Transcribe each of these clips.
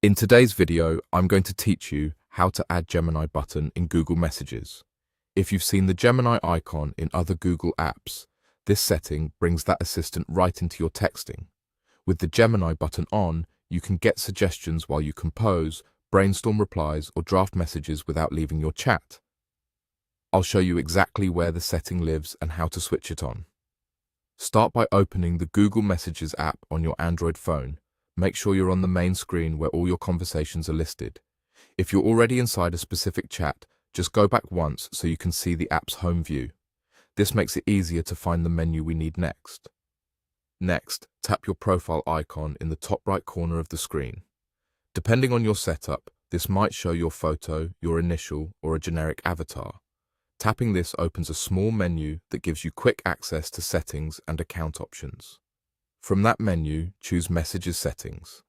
In today's video, I'm going to teach you how to add Gemini button in Google Messages. If you've seen the Gemini icon in other Google apps, this setting brings that assistant right into your texting. With the Gemini button on, you can get suggestions while you compose, brainstorm replies, or draft messages without leaving your chat. I'll show you exactly where the setting lives and how to switch it on. Start by opening the Google Messages app on your Android phone. Make sure you're on the main screen where all your conversations are listed. If you're already inside a specific chat, just go back once so you can see the app's home view. This makes it easier to find the menu we need next. Next, tap your profile icon in the top right corner of the screen. Depending on your setup, this might show your photo, your initial, or a generic avatar. Tapping this opens a small menu that gives you quick access to settings and account options. From that menu, choose Messages Settings.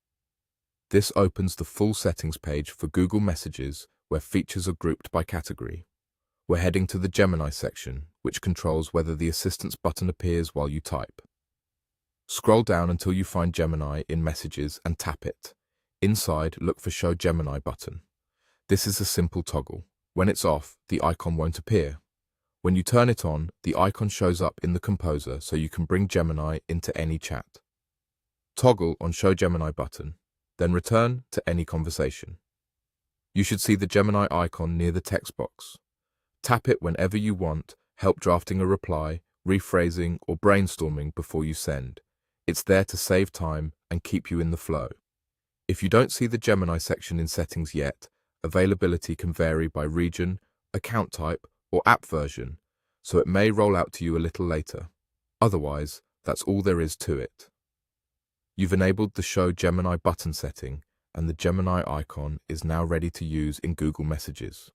This opens the full settings page for Google Messages, where features are grouped by category. We're heading to the Gemini section, which controls whether the Assistance button appears while you type. Scroll down until you find Gemini in Messages and tap it. Inside, look for Show Gemini button. This is a simple toggle. When it's off, the icon won't appear. When you turn it on, the icon shows up in the Composer so you can bring Gemini into any chat. Toggle on Show Gemini button, then return to any conversation. You should see the Gemini icon near the text box. Tap it whenever you want, help drafting a reply, rephrasing, or brainstorming before you send. It's there to save time and keep you in the flow. If you don't see the Gemini section in settings yet, availability can vary by region, account type, or app version, so it may roll out to you a little later. Otherwise, that's all there is to it. You've enabled the Show Gemini button setting, and the Gemini icon is now ready to use in Google Messages.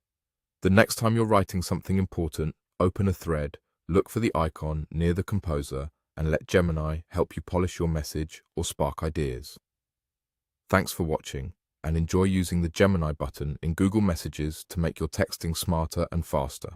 The next time you're writing something important, open a thread, look for the icon near the Composer, and let Gemini help you polish your message or spark ideas. Thanks for watching, and enjoy using the Gemini button in Google Messages to make your texting smarter and faster.